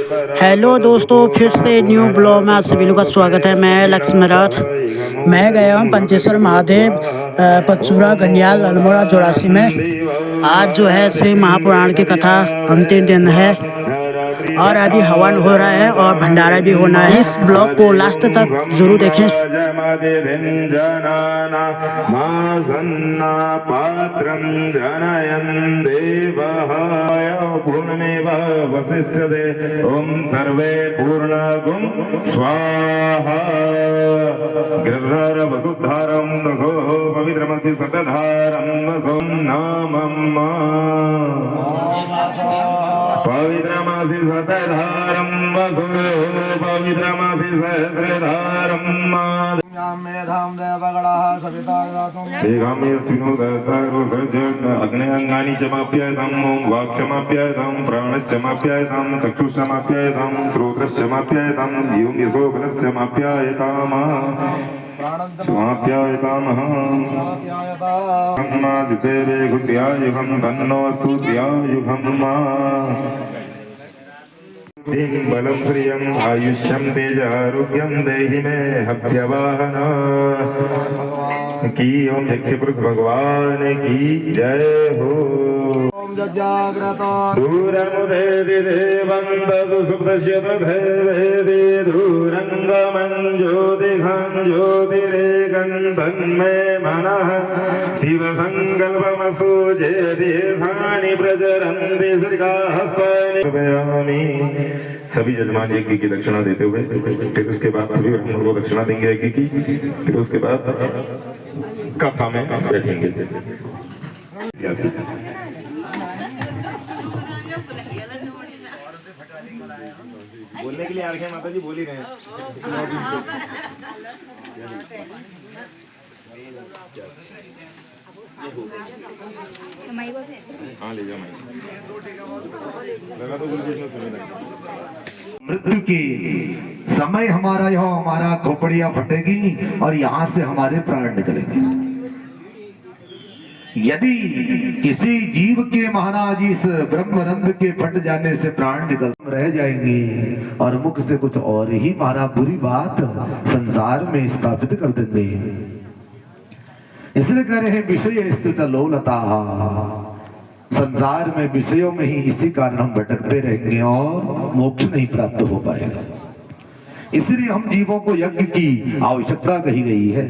Hello दोस्तों, फिर से न्यू ब्लॉग में आप सभी लोग का स्वागत है। मैं लक्ष्मण राथ। मैं गया हूँ पंचेश्वर महादेव पचूरा गंडियाल अल्मोड़ा चौरासी में। आज जो है शिव महापुराण की कथा अंतिम दिन है और अभी हवन हो रहा है और भंडारा भी होना है। इस ब्लॉग को लास्ट तक जरूर देखें। पूर्णमेव वसिष्यते ओम सर्वे पूर्णागुं स्वाहा गिरधर वसुधारं दसो पवित्रमसि सतधारं वसो नामम् पवित्रमसि सतधारं वसो पवित्रमसि सहस्रधारं अग्नयंगानि चमाप्ययतां वाक्चमाप्ययतां प्राणश्चमाप्ययतां चक्षुश्चमाप्ययतां श्रोत्रश्चमाप्ययतां जीवं यशोबलस्यमाप्ययताम् जितेवे गुद्यायुगं तन्नोऽस्तु द्यायुगम् बलं श्रियं आयुष्यं तेजारोग्यं देहि मे हव्यवाहन की ओम जगत पुरुष भगवान की जय हो। दूरमुदेति देवन्तु सुप्तश्यत देवेति दूरङ्गमं ज्योतिघं ज्योतिरेकं तन्मे मनः शिवसङ्कल्पमस्तु जयतीर्थानि प्रचरन्ति श्रीकाहस्तानि कृपयामि। सभी जजमान यज्ञ की दक्षिणा देते हुए फिर उसके बाद सभी ब्राह्मणों को दक्षिणा देंगे यज्ञ की। फिर उसके बाद कथा में बैठेंगे। बोलने के लिए आ रखे माता जी, बोल ही रहे हैं। हाँ ले जाओ। लगा तो मृत्यु की समय हमारा यहाँ हमारा खोपड़ियां फटेगी और यहाँ से हमारे प्राण निकलेंगे। यदि किसी जीव के महाराज इस ब्रह्मरंध्र के फट जाने से प्राण निकल रह जाएंगे और मुख से कुछ और ही महाराज बुरी बात संसार में स्थापित कर देंगे। इसलिए कह रहे हैं विषय लोलता, संसार में विषयों में ही इसी कारण हम भटकते रहेंगे और मोक्ष नहीं प्राप्त हो पाएगा। इसलिए हम जीवों को यज्ञ की आवश्यकता कही गई है।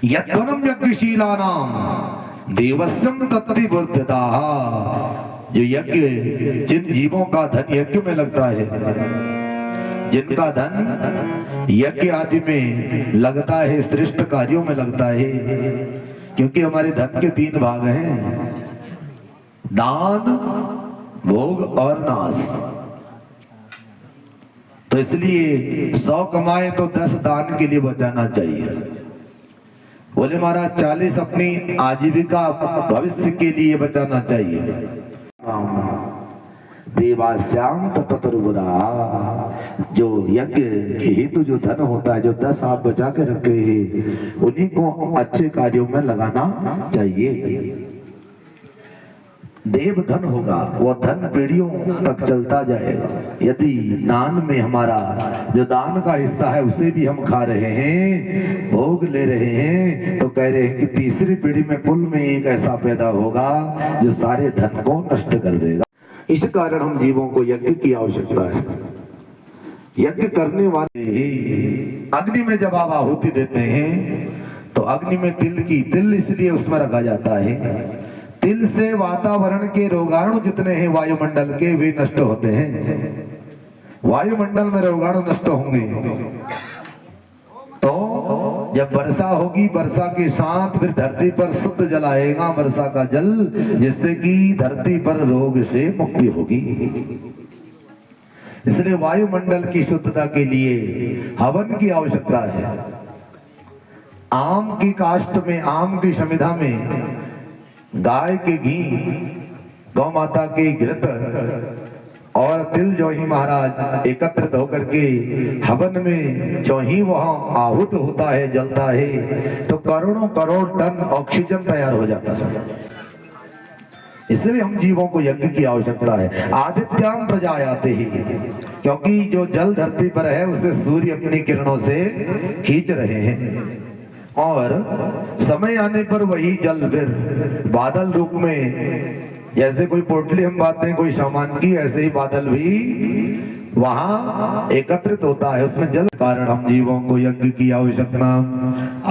यत्वनम यज्ञशीलानाम देवस्यम तत्तिवर्धता। जो यज्ञ जिन जीवों का धन यज्ञ में लगता है, जिनका धन यज्ञ आदि में लगता है, श्रेष्ठ कार्यों में लगता है, क्योंकि हमारे धन के 3 भाग हैं, दान, भोग और नाश। तो इसलिए 100 कमाए तो 10 दान के लिए बचाना चाहिए। बोले महाराज 40 अपनी आजीविका भविष्य के लिए बचाना चाहिए। देवाश्याम तत्तरुबुदा, जो यज्ञ के हेतु जो धन होता है, जो 10 आप बचा के रखे हैं, उन्हीं को अच्छे कार्यों में लगाना चाहिए। देव धन होगा, वो धन पीढ़ियों तक चलता जाएगा। यदि दान में हमारा जो दान का हिस्सा है उसे भी हम खा रहे हैं, भोग ले रहे हैं, तो कह रहे हैं कि तीसरी पीढ़ी में कुल में एक ऐसा पैदा होगा जो सारे धन को नष्ट कर देगा। इस कारण हम जीवों को यज्ञ की आवश्यकता है। यज्ञ करने वाले अग्नि में जब आप आहुति देते हैं तो अग्नि में तिल इसलिए उसमें रखा जाता है, तिल से वातावरण के रोगाणु जितने हैं वायुमंडल के, वे नष्ट होते हैं। वायुमंडल में रोगाणु नष्ट होंगे तो जब वर्षा होगी, वर्षा के साथ फिर धरती पर शुद्ध जल आएगा, वर्षा का जल, जिससे कि धरती पर रोग से मुक्ति होगी। इसलिए वायुमंडल की शुद्धता के लिए हवन की आवश्यकता है। आम की काष्ठ में, आम की समिधा में गाय के घी, गौ माता के घृत और तिल जो ही महाराज एकत्रित होकर के हवन में जो ही वहां आहुत होता है, जलता है, तो करोड़ों करोड़ टन ऑक्सीजन तैयार हो जाता है। इसलिए हम जीवों को यज्ञ की आवश्यकता है। आदित्याम प्रजायाते ही, क्योंकि जो जल धरती पर है उसे सूर्य अपनी किरणों से खींच रहे हैं, और समय आने पर वही जल फिर बादल रूप में, जैसे कोई पोटली हम बांधते हैं कोई सामान की, ऐसे ही बादल भी वहां एकत्रित होता है, उसमें जल। कारण हम जीवों को यज्ञ की आवश्यकता,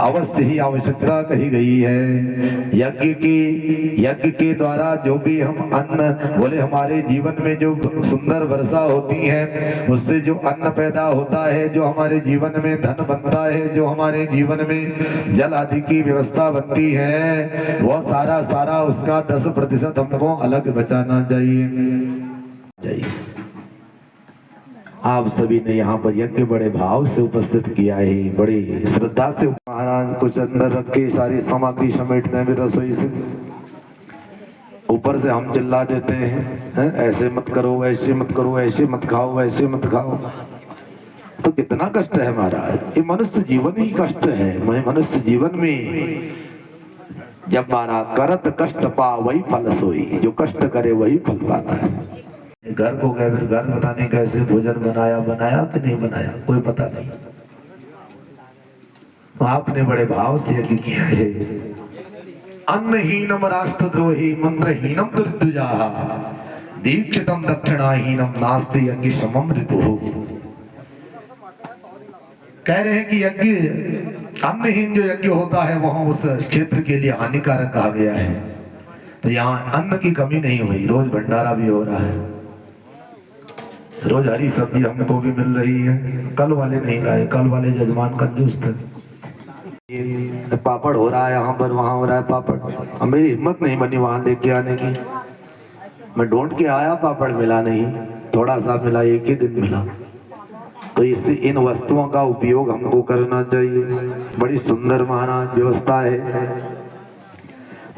अवश्य ही आवश्यकता कही गई है। यज्ञ के द्वारा जो भी हम अन्न, बोले हमारे जीवन में जो सुंदर वर्षा होती है उससे जो अन्न पैदा होता है, जो हमारे जीवन में धन बनता है, जो हमारे जीवन में जल आदि की व्यवस्था बनती है, वह सारा उसका 10% हमको अलग बचाना चाहिए। आप सभी ने यहाँ पर यज्ञ बड़े भाव से उपस्थित किया है, बड़ी श्रद्धा से। महाराज कुछ अंदर रख के सारी सामग्री समेटते हैं रसोई से, ऊपर से हम चिल्ला देते हैं, ऐसे मत करो, ऐसे मत करो, ऐसे मत खाओ, वैसे मत खाओ। तो कितना कष्ट है महाराज, ये मनुष्य जीवन ही कष्ट है। मनुष्य जीवन में जब मारा करत कष्ट पा वही फल सोई, जो कष्ट करे वही फल पाता है। घर को गए, फिर घर पता नहीं कैसे भोजन बनाया कि नहीं बनाया, कोई पता नहीं। तो आपने बड़े भाव से यज्ञ किया है। अन्नहीनम राष्ट्रद्रोही मंत्रहीनम दुर्दुजा दीक्षितम दक्षिणाहीनम नास्ति यज्ञ समम रिपुः। कह रहे हैं कि यज्ञ, अन्नहीन जो यज्ञ होता है वहां उस क्षेत्र के लिए हानिकारक कहा गया है। तो यहाँ अन्न की कमी नहीं हुई, रोज भंडारा भी हो रहा है, रोज हरी सब्जी हमको भी मिल रही है। कल वाले नहीं लाए, कल वाले जजमान कंजूस थे। पापड़ हो रहा है यहाँ पर, वहां हो रहा है पापड़, अब मेरी हिम्मत नहीं बनी वहां लेके आने की। मैं ढूंढ के आया, पापड़ मिला नहीं, थोड़ा सा मिला, एक ही दिन मिला। तो इससे इन वस्तुओं का उपयोग हमको करना चाहिए। बड़ी सुंदर महाराज व्यवस्था है।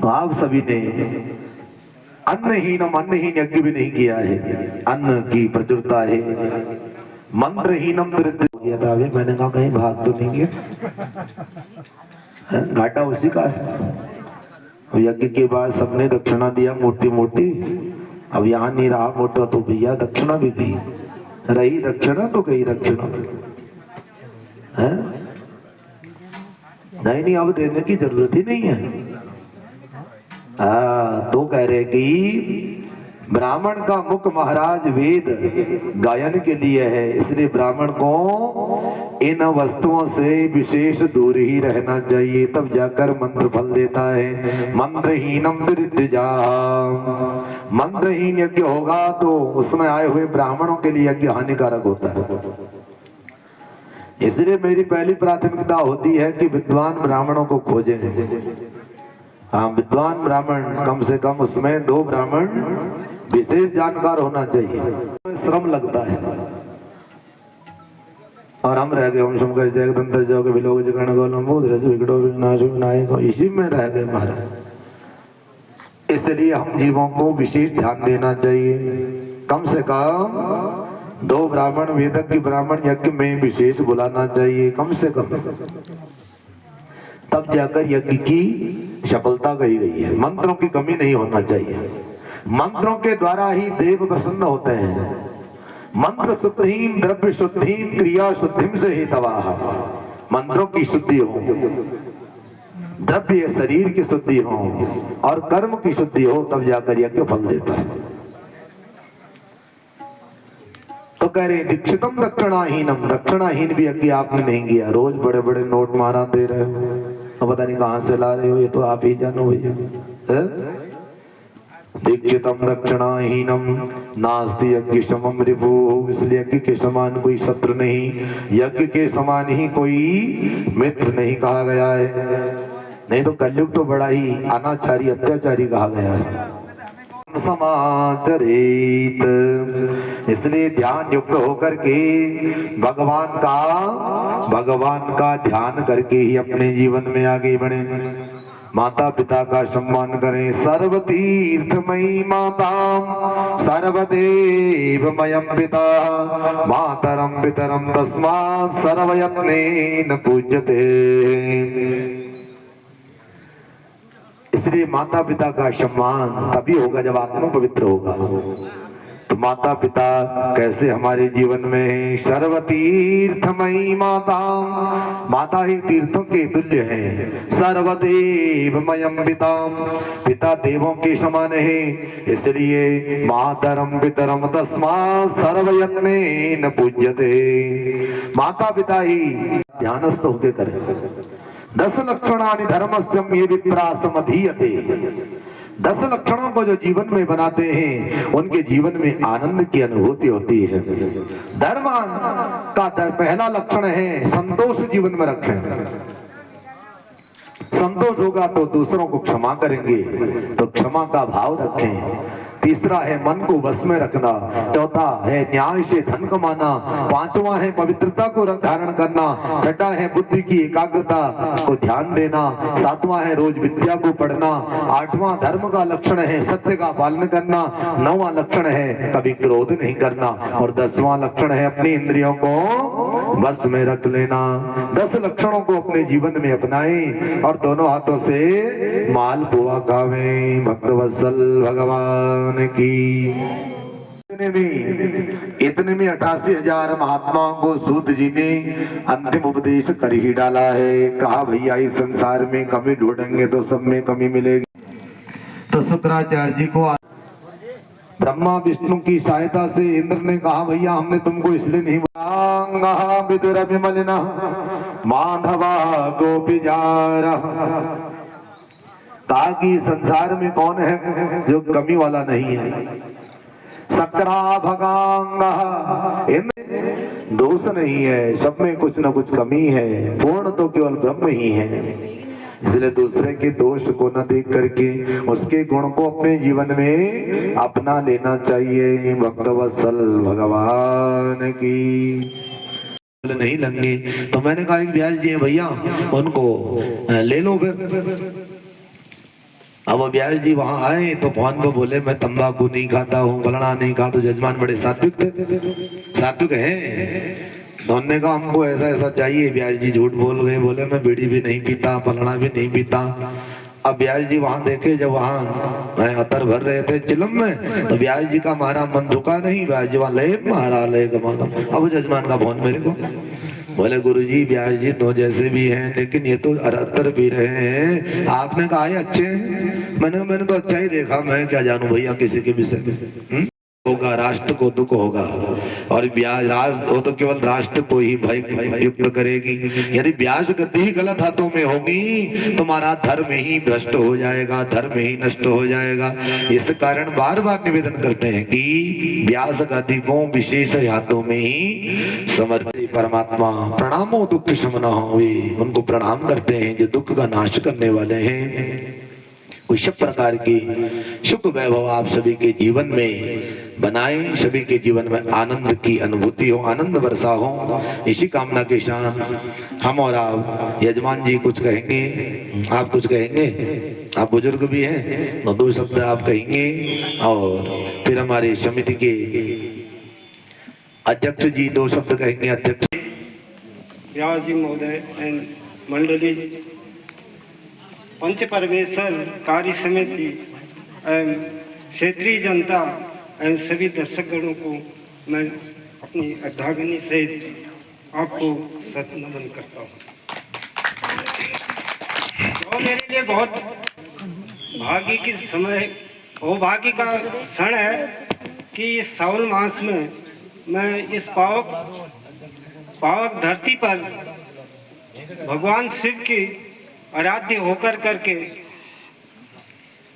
तो आप सभी ने अन्नहीन यज्ञ भी नहीं किया है, अन्न की प्रचुरता है। मंत्रहीनम किया था अभी, मैंने कहा कहीं भाग तो नहीं गया, घाटा उसी का है। यज्ञ के बाद सबने दक्षिणा दिया मोटी मोटी, अब यहाँ नहीं रहा मोटा तो भैया दक्षिणा भी गई, रही दक्षिणा तो गई दक्षिणा है। नहीं अब देने की जरूरत ही नहीं है। तो कह रहे कि ब्राह्मण का मुख महाराज वेद गायन के लिए है, इसलिए ब्राह्मण को इन वस्तुओं से विशेष दूर ही रहना चाहिए, तब जाकर मंत्र फल देता है। मंत्रहीनम दुर्दुजा, मंत्रहीन यज्ञ होगा तो उसमें आए हुए ब्राह्मणों के लिए यज्ञ हानिकारक होता है। इसलिए मेरी पहली प्राथमिकता होती है कि विद्वान ब्राह्मणों को खोजें। हाँ, विद्वान ब्राह्मण, कम से कम उसमें 2 ब्राह्मण विशेष जानकार होना चाहिए। श्रम लगता है और हम रह गए, इसी में रह गए महाराज। इसलिए हम जीवों को विशेष ध्यान देना चाहिए। कम से कम 2 ब्राह्मण, वेदज्ञ ब्राह्मण यज्ञ में विशेष बुलाना चाहिए कम से कम, तब जाकर यज्ञ की सफलता कही गई है। मंत्रों की कमी नहीं होना चाहिए, मंत्रों के द्वारा ही देव प्रसन्न होते हैं। मंत्र शुद्धिम द्रव्य शुद्धिम क्रिया शुद्धिम से ही तवाह। मंत्रों की शुद्धि हो, द्रव्य शरीर की शुद्धि हो और कर्म की शुद्धि हो, तब जाकर यज्ञ फल देता है। तो कह रहे दीक्षितम दक्षिणाहीनम, दक्षिणाहीन भी यज्ञ आपने नहीं किया। रोज बड़े बड़े नोट मारा दे रहे हो, तो पता नहीं कहां से ला रहे हो, ये तो आप ही जानो भैया। दीक्षितम दक्षिणाहीनम नास्ति यज्ञ समम रिपुः, इसलिए यज्ञ के समान कोई शत्रु नहीं, यज्ञ के समान ही कोई मित्र नहीं कहा गया है। नहीं तो कलयुग तो बड़ा ही अनाचारी अत्याचारी कहा गया है। समाचरित, इसलिए ध्यान युक्त होकर के भगवान का ध्यान करके ही अपने जीवन में आगे बढ़े। माता पिता का सम्मान करें। सर्वतीर्थमयी माता सर्वदेवमयं पिता मातरं पितरं तस्मात् सर्वयत्नेन पूज्यते। इसलिए माता पिता का सम्मान तभी होगा जब आत्मा पवित्र होगा। तो माता पिता कैसे हमारे जीवन में है? सर्वतीर्थमयी माता, माता ही तीर्थों के तुल्य है। सर्वदेवमयम पिता, पिता देवों के समान है, इसलिए मातरम पितरम तस्मात् सर्वयत्नेन पूज्यते। माता पिता ही ध्यानस्थ होके करें। 10 लक्षणानि धर्मस्यम ये विप्रासमधीयते। 10 लक्षणों को जो जीवन में बनाते हैं उनके जीवन में आनंद की अनुभूति होती है। धर्म का पहला लक्षण है संतोष जीवन में रखें। संतोष होगा तो दूसरों को क्षमा करेंगे, तो क्षमा का भाव रखें। तीसरा है मन को वश में रखना। चौथा है न्याय से धन कमाना। पांचवा है पवित्रता को धारण करना। छठा है बुद्धि की एकाग्रता को ध्यान देना। सातवां है रोज विद्या को पढ़ना। आठवां धर्म का लक्षण है सत्य का पालन करना। नौवां लक्षण है कभी क्रोध नहीं करना। और 10वां लक्षण है अपनी इंद्रियों को वश में रख लेना। 10 लक्षणों को अपने जीवन में अपनाएं और दोनों हाथों से माल पुआ खावें। भक्तवत्सल भगवान की। इतने में 88,000 महात्माओं को सूत जी ने अंतिम उपदेश कर ही डाला है। कहा भैया इस संसार में कमी ढूंढेंगे तो सब में कमी मिलेगी। तो शुक्राचार्य जी को ब्रह्मा विष्णु की सहायता से इंद्र ने कहा भैया हमने तुमको इसलिए नहीं बुलाया। माधवा गोपीजारा, ताकि संसार में कौन है जो कमी वाला नहीं है। सकरा भगांग, इनमें दोष नहीं है, सब में कुछ न कुछ कमी है। पूर्ण तो केवल ब्रह्म ही है। इसलिए दूसरे के दोष को न देख करके उसके गुण को अपने जीवन में अपना लेना चाहिए। भक्तवत्सल भगवान की। नहीं लेंगे तो मैंने कहा एक ब्याज जी है भैया उनको ले लो फिर। अब वो ब्याज जी वहां आए तो फोन पे बोले मैं तंबाकू नहीं खाता हूँ, फलाना नहीं खाता। तो जजमान बड़े सात्विक थे, सात्विक है। तो उन्होंने कहा हमको ऐसा ऐसा चाहिए। ब्याज जी झूठ बोल गए, बोले मैं बीड़ी भी नहीं पीता, फलाना भी नहीं पीता। अब ब्याज जी वहां देखे, जब वहां अतर भर रहे थे चिलम में, तो ब्याज जी का मारा मन रुका नहीं। ब्याज जी वहां ले मारा ले कमाता। अब जजमान का फोन मेरे को, बोले गुरुजी ब्याज जी तो जैसे भी हैं लेकिन ये तो अतर पी रहे हैं। आपने कहा ये अच्छे हैं। मैंने तो अच्छा ही देखा, मैं क्या जानू भैया किसी के विषय में। होगा राष्ट्र को दुख होगा, और ब्याज राज हो तो केवल राष्ट्र को ही भय युक्त करेगी। यदि ब्याज गति ही गलत हाथों में होगी तुम्हारा धर्म ही भ्रष्ट हो जाएगा, धर्म ही नष्ट हो जाएगा। इस कारण बार बार निवेदन करते हैं कि ब्याज गति को विशेष हाथों में ही समर्पित परमात्मा प्रणामो दुख शमना हुए, उनको प्रणाम करते हैं जो दुख का नाश करने वाले हैं। कुछ प्रकार की सुख वैभव आप सभी के जीवन में बनाए, सभी के जीवन में आनंद की अनुभूति हो, आनंद वर्षा हो। इसी कामना के साथ हम और आप यजमान जी कुछ कहेंगे, आप कुछ कहेंगे, आप बुजुर्ग भी हैं तो 2 शब्द आप कहेंगे, और फिर हमारी समिति के अध्यक्ष जी 2 शब्द कहेंगे। अध्यक्ष व्यास जी महोदय एंड मंडली, पंच परमेश्वर कार्य समिति एवं क्षेत्रीय जनता एवं सभी दर्शकगणों को मैं अपनी अर्धांगिनी सहित आपको सत नमन करता हूँ। तो मेरे लिए बहुत भाग्य की समय वो भाग्य का क्षण है कि इस सावन मास में मैं इस पावक धरती पर भगवान शिव की आराध्य होकर करके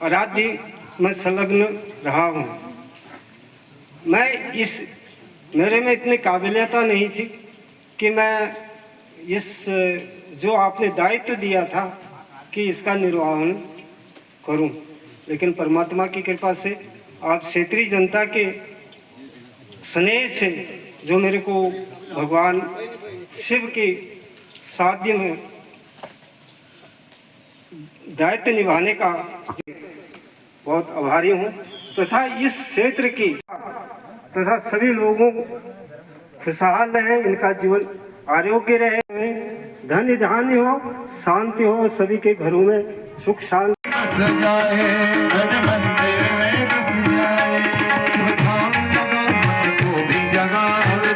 आराध्य में संलग्न रहा हूँ। मैं इस मेरे में इतनी काबिलियता नहीं थी कि मैं इस जो आपने दायित्व दिया था कि इसका निर्वहन करूं, लेकिन परमात्मा की कृपा से आप क्षेत्रीय जनता के स्नेह से जो मेरे को भगवान शिव के साध्य में दायित्व निभाने का बहुत आभारी हूँ, तथा इस क्षेत्र की तथा सभी लोगों खुशहाल रहे, इनका जीवन आरोग्य रहे, धन धान्य हो, शांति हो, सभी के घरों में सुख शांति। बस जाए, मन मंदिर में बस जाए। ध्यान लगा मन को भी जगा,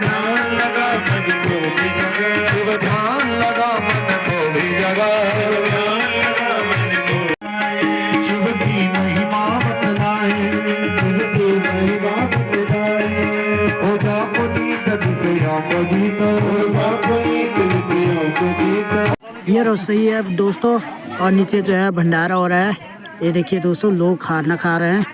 ध्यान लगा मन को भी जगा, ध्यान लगा मन को भी जगा, ध्यान लगा मन को। शिव की महिमा बतलाए, शिव की महिमा बतलाए। हो जाको जीत जिसे आपको जीतो, हो जाको जीत जिसे आपको जीतो। ये रसोई है दोस्तों, और नीचे जो है भंडारा हो रहा है। ये देखिए दोस्तों, लोग खाना खा रहे हैं।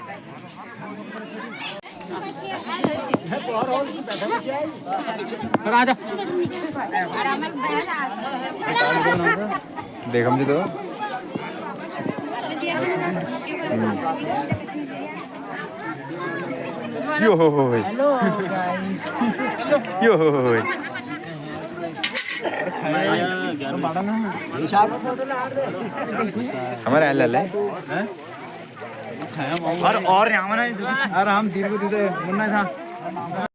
देख हम जी तो यो हो हेलो गाइस। यो हो हमारे हल है और यहाँ और हम दीर्घ मुन्ना था।